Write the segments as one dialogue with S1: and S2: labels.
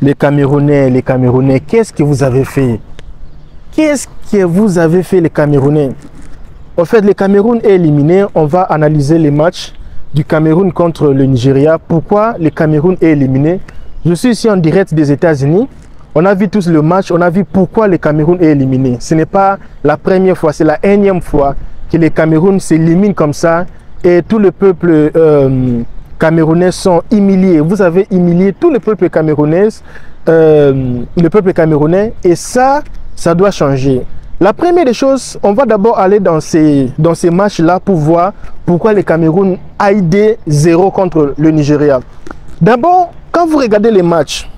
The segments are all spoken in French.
S1: Les Camerounais, qu'est-ce que vous avez fait? Qu'est-ce que vous avez fait, les Camerounais? En fait, le Cameroun est éliminé. On va analyser les matchs du Cameroun contre le Nigeria. Pourquoi le Cameroun est éliminé? Je suis ici en direct des États-Unis. On a vu tous le match. On a vu pourquoi le Cameroun est éliminé. Ce n'est pas la première fois, c'est la énième fois que le Cameroun s'élimine comme ça. Et tout le peuple camerounais sont humiliés. Vous avez humilié tout le peuple camerounais. Et ça doit changer. La première des choses, on va d'abord aller dans ces matchs-là pour voir pourquoi le Cameroun a aidé 0 contre le Nigeria. D'abord, quand vous regardez les matchs,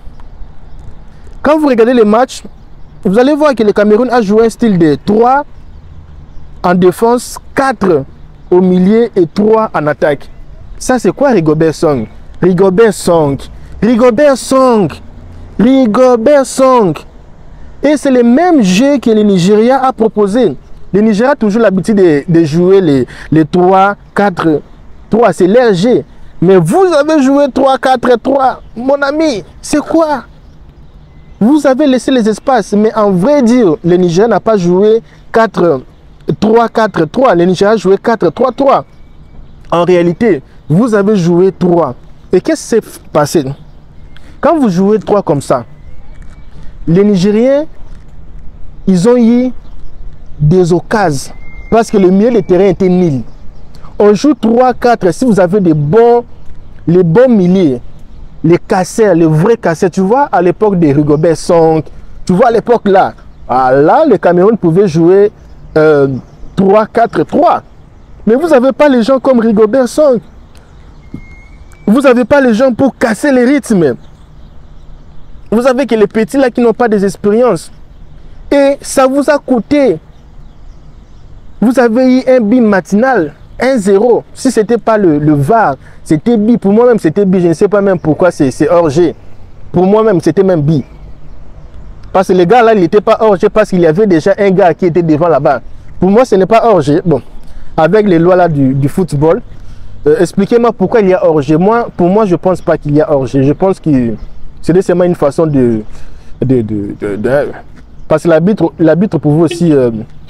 S1: vous allez voir que le Cameroun a joué un style de 3 en défense, 4 au milieu et 3 en attaque. Ça, c'est quoi Rigobert Song? Et c'est le même jeu que le Nigeria a proposé. Le Nigeria a toujours l'habitude de jouer les 3, 4, 3. C'est leur jeu. Mais vous avez joué 3, 4, 3. Mon ami, c'est quoi? Vous avez laissé les espaces. Mais en vrai dire, le Nigeria n'a pas joué 4, 3, 4, 3. Le Nigeria a joué 4, 3, 3. En réalité, vous avez joué 3. Et qu'est-ce qui s'est passé? Quand vous jouez 3 comme ça, les Nigériens, ils ont eu des occasions parce que le milieu de terrain était nul. On joue 3-4 si vous avez les bons milieux, les casseurs, les vrais casseurs. Tu vois, à l'époque de Rigobert Song, tu vois à l'époque là, là, le Cameroun pouvait jouer 3-4-3. Mais vous n'avez pas les gens comme Rigobert Song. Vous n'avez pas les gens pour casser les rythmes. Vous savez que les petits là qui n'ont pas des expériences. Et ça vous a coûté. Vous avez eu un bim matinal, 1-0. Si ce n'était pas le VAR, c'était bi. Pour moi-même, c'était bi. Je ne sais pas même pourquoi c'est hors-jeu. Pour moi-même, c'était même bi. Parce que le gars là, il n'était pas hors-jeu parce qu'il y avait déjà un gars qui était devant là-bas. Pour moi, ce n'est pas hors-jeu. Bon, avec les lois là du football, expliquez-moi pourquoi il y a hors-jeu. Pour moi, je ne pense pas qu'il y a hors-jeu. Je pense que c'est seulement une façon parce que l'arbitre pouvait aussi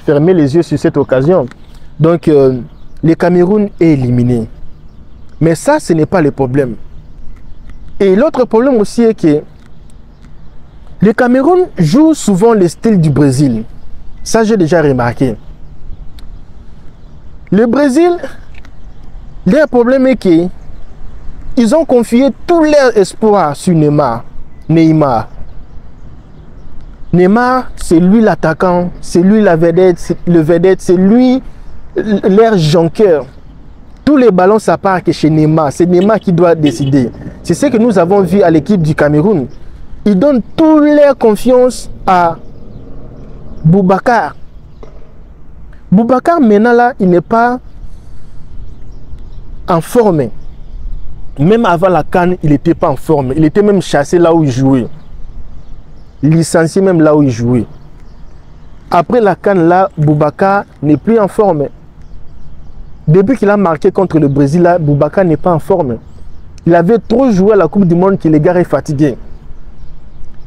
S1: fermer les yeux sur cette occasion. Donc, le Cameroun est éliminé. Mais ça, ce n'est pas le problème. Et l'autre problème aussi est que le Cameroun joue souvent le style du Brésil. Ça, j'ai déjà remarqué. Le Brésil, leur problème est que ils ont confié tout leur espoir sur Neymar. Neymar, c'est lui l'attaquant, c'est lui la vedette, c'est lui leur jonqueur. Tous les ballons, ça part que chez Neymar. C'est Neymar qui doit décider. C'est ce que nous avons vu à l'équipe du Cameroun. Ils donnent toute leur confiance à Boubacar. Boubacar, maintenant là, il n'est pas en forme. Même avant la CAN, il n'était pas en forme. Il était même chassé là où il jouait. Licencié même là où il jouait. Après la CAN, là, Boubacar n'est plus en forme. Depuis qu'il a marqué contre le Brésil, là, Boubacar n'est pas en forme. Il avait trop joué à la Coupe du Monde que les gars est fatigué.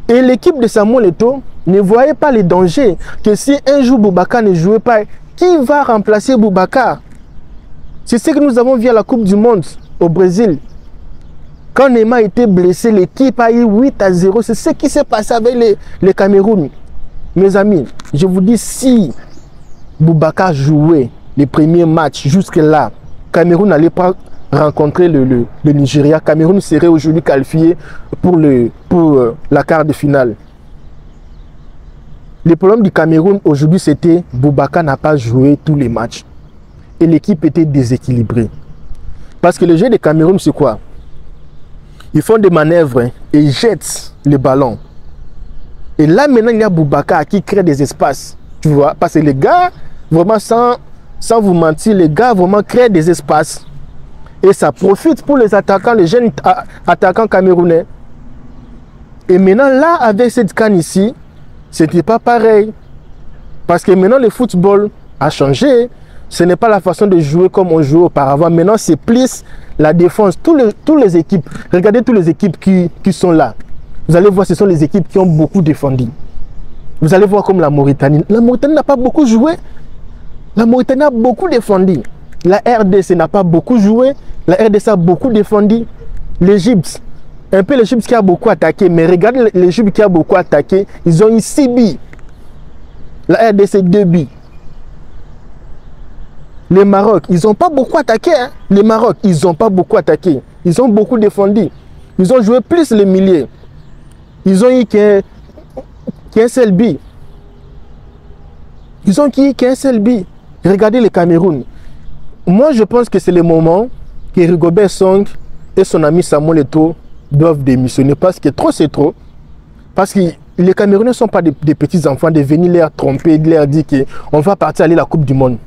S1: Et l'équipe de Samuel Eto'o ne voyait pas les dangers. Que si un jour Boubacar ne jouait pas, qui va remplacer Boubacar? C'est ce que nous avons vu à la Coupe du Monde au Brésil. Quand Neymar était blessé, l'équipe a eu 8-0. C'est ce qui s'est passé avec les Cameroun. Mes amis, je vous dis, si Boubacar jouait les premiers matchs jusque-là, Cameroun n'allait pas rencontrer le Nigeria. Cameroun serait aujourd'hui qualifié pour la quart de finale. Le problème du Cameroun aujourd'hui, c'était Boubacar n'a pas joué tous les matchs. Et l'équipe était déséquilibrée. Parce que le jeu de Cameroun, c'est quoi? Ils font des manœuvres et ils jettent le ballon. Et là, maintenant, il y a Boubacar qui crée des espaces. Tu vois? Parce que les gars, vraiment, sans vous mentir, les gars vraiment créent des espaces. Et ça profite pour les attaquants, les jeunes attaquants camerounais. Et maintenant, là, avec cette CAN ici, ce n'était pas pareil. Parce que maintenant, le football a changé. Ce n'est pas la façon de jouer comme on jouait auparavant. Maintenant, c'est plus la défense. Toutes les équipes, regardez toutes les équipes qui sont là. Vous allez voir, ce sont les équipes qui ont beaucoup défendu. Vous allez voir comme la Mauritanie. La Mauritanie n'a pas beaucoup joué. La Mauritanie a beaucoup défendu. La RDC n'a pas beaucoup joué. La RDC a beaucoup défendu. L'Égypte, un peu l'Égypte qui a beaucoup attaqué. Mais regardez l'Égypte qui a beaucoup attaqué. Ils ont eu 6 billes. La RDC 2 billes. Les Maroc, ils n'ont pas beaucoup attaqué. Hein? Les Maroc, ils n'ont pas beaucoup attaqué. Ils ont beaucoup défendu. Ils ont joué plus les milliers. Ils ont eu qu'un seul but. Ils ont eu qu'un seul but. Regardez le Cameroun. Moi, je pense que c'est le moment que Rigobert Song et son ami Samuel Eto'o doivent démissionner. Parce que trop, c'est trop. Parce que les Camerounais ne sont pas des petits enfants de venir leur tromper, de leur dire qu'on va partir aller à la Coupe du Monde.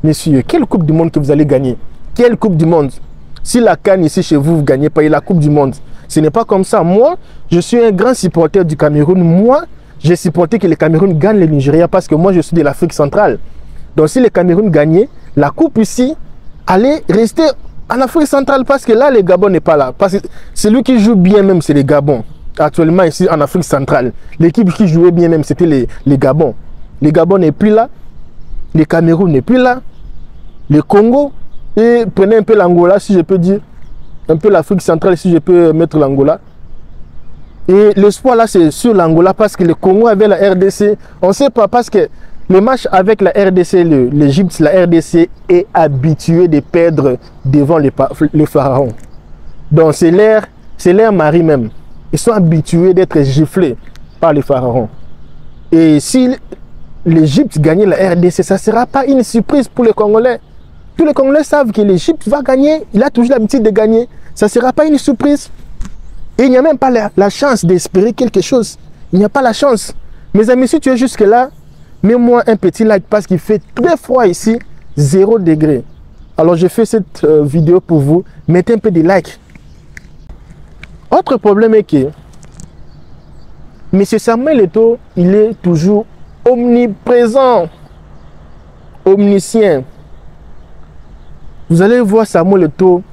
S1: Messieurs, quelle Coupe du Monde que vous allez gagner? Quelle Coupe du Monde? Si la CAN ici chez vous, vous ne gagnez pas la Coupe du Monde. Ce n'est pas comme ça. Moi, je suis un grand supporter du Cameroun. Moi, j'ai supporté que le Cameroun gagne le Nigeria parce que moi, je suis de l'Afrique centrale. Donc, si le Cameroun gagnait, la Coupe ici allait rester en Afrique centrale parce que là, le Gabon n'est pas là. Parce que celui qui joue bien même, c'est le Gabon. Actuellement, ici, en Afrique centrale. L'équipe qui jouait bien même, c'était les Gabon. Le Gabon n'est plus là. Le Cameroun n'est plus là. Le Congo. Et prenez un peu l'Angola, si je peux dire. Un peu l'Afrique centrale, si je peux mettre l'Angola. Et l'espoir là, c'est sur l'Angola parce que le Congo avec la RDC, on ne sait pas parce que le match avec la RDC, l'Égypte, la RDC est habituée de perdre devant les pharaons. Donc c'est leur mari même. Ils sont habitués d'être giflés par les pharaons. Et si l'Égypte gagne la RDC, ça ne sera pas une surprise pour les Congolais. Tous les Congolais savent que l'Égypte va gagner. Il a toujours l'habitude de gagner. Ça ne sera pas une surprise. Et il n'y a même pas la chance d'espérer quelque chose. Il n'y a pas la chance. Mes amis, si tu es jusque là, mets-moi un petit like parce qu'il fait très froid ici, 0 degré. Alors je fais cette vidéo pour vous. Mettez un peu de like. Autre problème est que M. Samuel Eto'o, il est toujours omniprésent, omniscient. Vous allez voir Samuel Eto'o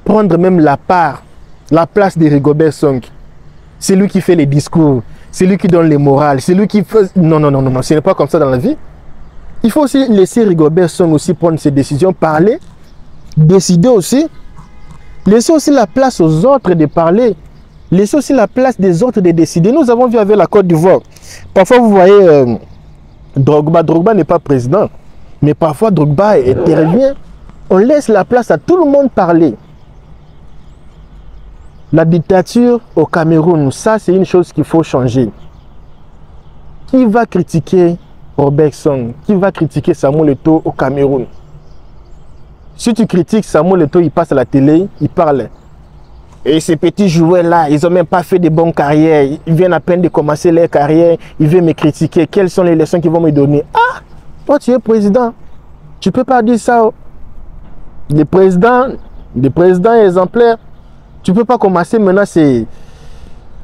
S1: prendre même la place de Rigobert Song. C'est lui qui fait les discours, c'est lui qui donne les morales, c'est lui qui fait... Non, ce n'est pas comme ça dans la vie. Il faut aussi laisser Rigobert Song aussi prendre ses décisions, parler, décider aussi. Laissez aussi la place aux autres de parler. Laissez aussi la place des autres de décider. Nous avons vu avec la Côte d'Ivoire. Parfois, vous voyez, Drogba. Drogba n'est pas président. Mais parfois, Drogba intervient. On laisse la place à tout le monde parler. La dictature au Cameroun, ça, c'est une chose qu'il faut changer. Qui va critiquer Robert Song? Qui va critiquer Samuel Eto'o au Cameroun? Si tu critiques Samuel Eto'o, il passe à la télé, il parle. Et ces petits joueurs-là, ils n'ont même pas fait de bonnes carrières. Ils viennent à peine de commencer leur carrière. Ils viennent me critiquer. Quelles sont les leçons qu'ils vont me donner? Ah, toi, tu es président. Tu ne peux pas dire ça. Des présidents exemplaires. Tu ne peux pas commencer maintenant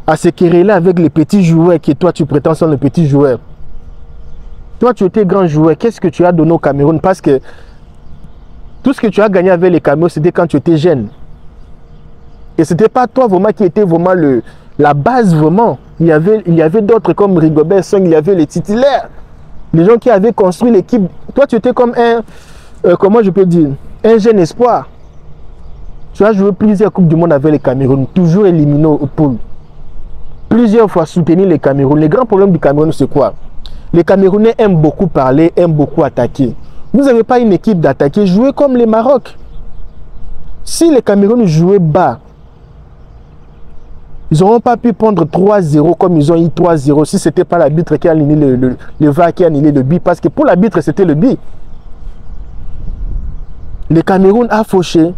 S1: à se quereller avec les petits joueurs que toi, tu prétends sont les petits joueurs. Toi, tu étais grand joueur. Qu'est-ce que tu as donné au Cameroun? Parce que tout ce que tu as gagné avec les Cameroun, c'était quand tu étais jeune. Et ce n'était pas toi vraiment qui était vraiment la base vraiment. Il y avait d'autres comme Rigobert Song, il y avait les titulaires. Les gens qui avaient construit l'équipe. Toi, tu étais comme comment je peux dire, un jeune espoir. Tu as joué plusieurs Coupes du Monde avec les Cameroun, toujours éliminé au poule. Plusieurs fois soutenir les Cameroun. Le grand problème du Cameroun, c'est quoi? Les Camerounais aiment beaucoup parler, aiment beaucoup attaquer. Vous n'avez pas une équipe d'attaquer, jouez comme les Maroc. Si les Cameroun jouaient bas, ils n'auront pas pu prendre 3-0 comme ils ont eu 3-0 si ce n'était pas l'arbitre qui a aligné le VAR qui a annulé le but. Parce que pour l'arbitre, c'était le but. Le Cameroun a fauché.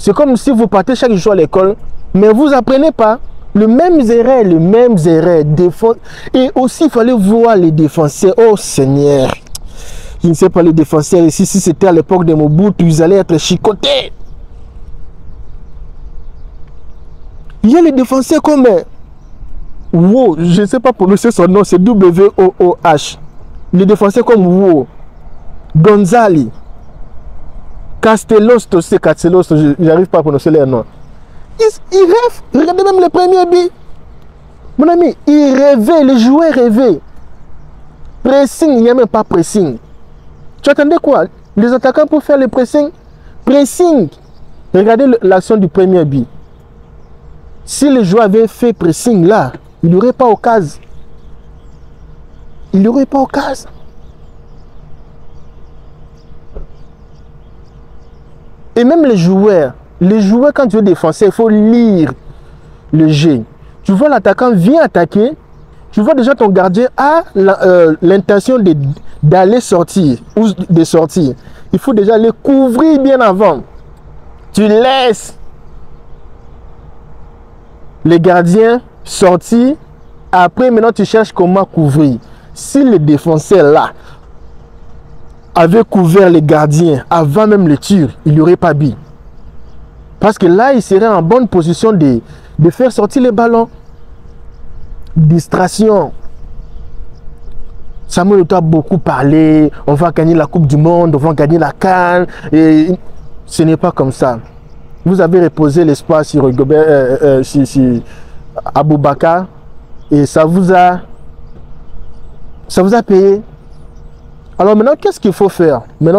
S1: C'est comme si vous partez chaque jour à l'école, mais vous n'apprenez pas les mêmes erreurs. Et aussi, il fallait voir les défenseurs. Oh Seigneur, je ne sais pas les défenseurs ici, si c'était à l'époque de Mobutu, ils allaient être chicotés. Il y a les défenseurs comme Wo, je ne sais pas prononcer son nom, c'est W-O-O-H. Les défenseurs comme Wo, Gonzali, Castelos, je n'arrive pas à prononcer leur nom. Ils rêvent, regardez même le premier but. Mon ami, il rêvait, les joueurs rêvaient. Pressing, il n'y a même pas pressing. Tu attendais quoi? Les attaquants pour faire le pressing? Pressing. Regardez l'action du premier but. Si les joueurs avaient fait pressing là, il n'y aurait pas occasion. Il n'y aurait pas occasion. Et même les joueurs quand tu veux défoncer, il faut lire le jeu. Tu vois l'attaquant vient attaquer, tu vois déjà ton gardien a l'intention d'aller sortir ou de sortir. Il faut déjà les couvrir bien avant. Tu laisses les gardiens sortir. Après, maintenant, tu cherches comment couvrir. Si le défenseur là avait couvert les gardiens avant même le tir, il n'y aurait pas but. Parce que là, il serait en bonne position de faire sortir les ballons. Distraction. Samuel Eto'o a beaucoup parlé. On va gagner la Coupe du Monde, on va gagner la CAN. Et ce n'est pas comme ça. Vous avez reposé l'espoir sur Aboubakar et ça vous a payé. Alors maintenant, qu'est-ce qu'il faut faire? Il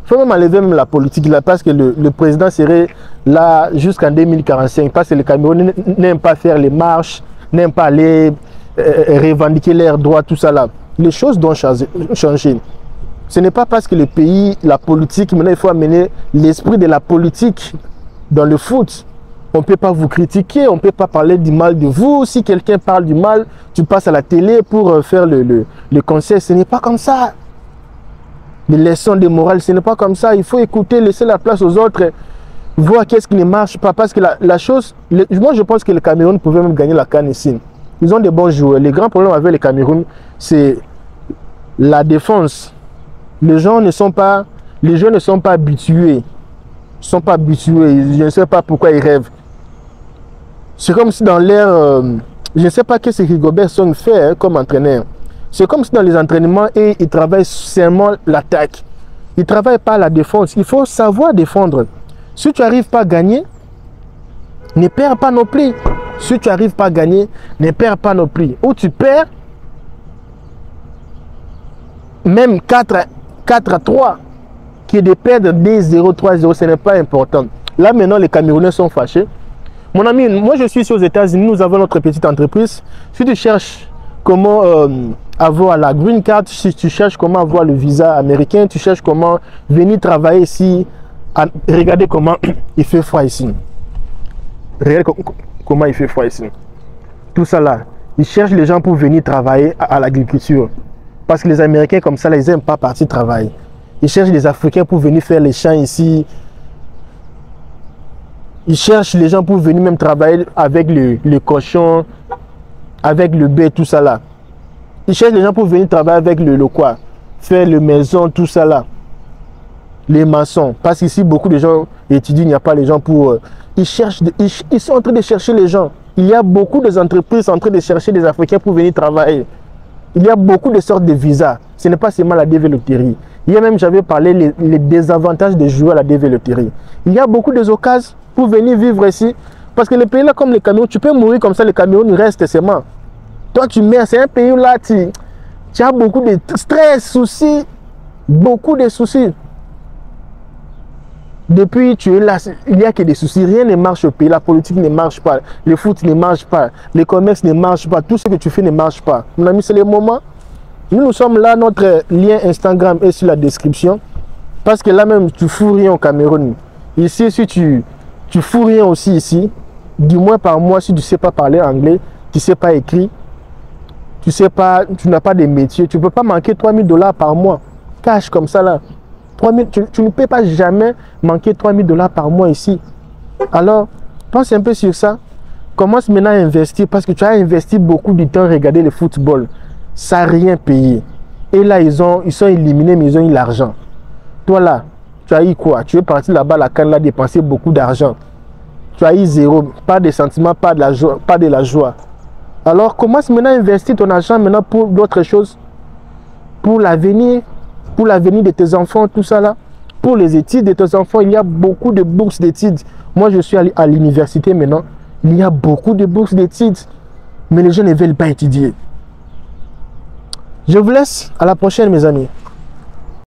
S1: faut même enlever même la politique là, parce que le président serait là jusqu'en 2045, parce que le Cameroun n'aime pas faire les marches, n'aime pas aller revendiquer leurs droits, tout ça là. Les choses doivent changer. Ce n'est pas parce que le pays, la politique, maintenant il faut amener l'esprit de la politique dans le foot. On ne peut pas vous critiquer, on ne peut pas parler du mal de vous. Si quelqu'un parle du mal, tu passes à la télé pour faire le conseil. Ce n'est pas comme ça. Les leçons de morale, ce n'est pas comme ça. Il faut écouter, laisser la place aux autres, voir qu'est-ce qui ne marche pas. Parce que moi je pense que le Cameroun pouvait même gagner la CAN ici. Ils ont des bons joueurs. Le grand problème avec le Cameroun, c'est la défense. Les jeunes ne sont pas habitués. Je ne sais pas pourquoi ils rêvent. C'est comme si dans l'air, je ne sais pas qu'est-ce que Rigobert Song fait comme entraîneur. C'est comme si dans les entraînements, ils travaillent seulement l'attaque. Ils ne travaillent pas la défense. Il faut savoir défendre. Si tu n'arrives pas à gagner, ne perds pas non plus. Si tu n'arrives pas à gagner, ne perds pas non plus. Ou tu perds, même 4-3, qui est de perdre 2-0, 3-0, ce n'est pas important. Là maintenant, les Camerounais sont fâchés. Mon ami, moi je suis ici aux États-Unis, nous avons notre petite entreprise. Si tu cherches comment avoir la green card, si tu cherches comment avoir le visa américain, tu cherches comment venir travailler ici, regardez comment il fait froid ici. Regardez comment il fait froid ici. Tout ça là, ils cherchent les gens pour venir travailler à l'agriculture. Parce que les Américains comme ça, là, ils n'aiment pas partir travailler. Ils cherchent des Africains pour venir faire les champs ici. Ils cherchent les gens pour venir même travailler avec le cochon, avec le bœuf, tout ça là. Ils cherchent les gens pour venir travailler avec le quoi, faire les maisons, tout ça là. Les maçons. Parce qu'ici, beaucoup de gens étudient, il n'y a pas les gens pour... Ils sont en train de chercher les gens. Il y a beaucoup d'entreprises en train de chercher des Africains pour venir travailler. Il y a beaucoup de sortes de visas. Ce n'est pas seulement la développerie. Hier même, j'avais parlé les désavantages de jouer à la développerie. Il y a beaucoup d'occasions pour venir vivre ici. Parce que les pays là, comme le Cameroun, tu peux mourir comme ça, le Cameroun reste seulement. Toi, tu mets, c'est un pays là, tu as beaucoup de stress, soucis, beaucoup de soucis. Depuis tu es là, il n'y a que des soucis, rien ne marche au pays, la politique ne marche pas, le foot ne marche pas, le commerce ne marche pas, tout ce que tu fais ne marche pas. Mon ami, c'est le moment. Nous sommes là, notre lien Instagram est sur la description. Parce que là même, tu fous rien au Cameroun. Ici, si tu fous rien aussi ici, du moins par mois, si tu ne sais pas parler anglais, tu ne sais pas écrire, tu n'as pas de métier, tu ne peux pas manquer 3 000 $ par mois. Cash comme ça là. Tu ne peux pas jamais manquer 3 000 $ par mois ici. Alors, pense un peu sur ça. Commence maintenant à investir parce que tu as investi beaucoup de temps à regarder le football. Ça n'a rien payé. Et là, ils sont éliminés, mais ils ont eu l'argent. Toi là, tu as eu quoi? Tu es parti là-bas, la CAN, là, dépenser beaucoup d'argent. Tu as eu zéro, pas de sentiments, pas de la joie. Alors, commence maintenant à investir ton argent maintenant pour d'autres choses. Pour l'avenir de tes enfants, tout ça là. Pour les études de tes enfants, il y a beaucoup de bourses d'études. Moi, je suis à l'université maintenant. Il y a beaucoup de bourses d'études. Mais les gens ne veulent pas étudier. Je vous laisse. À la prochaine, mes amis.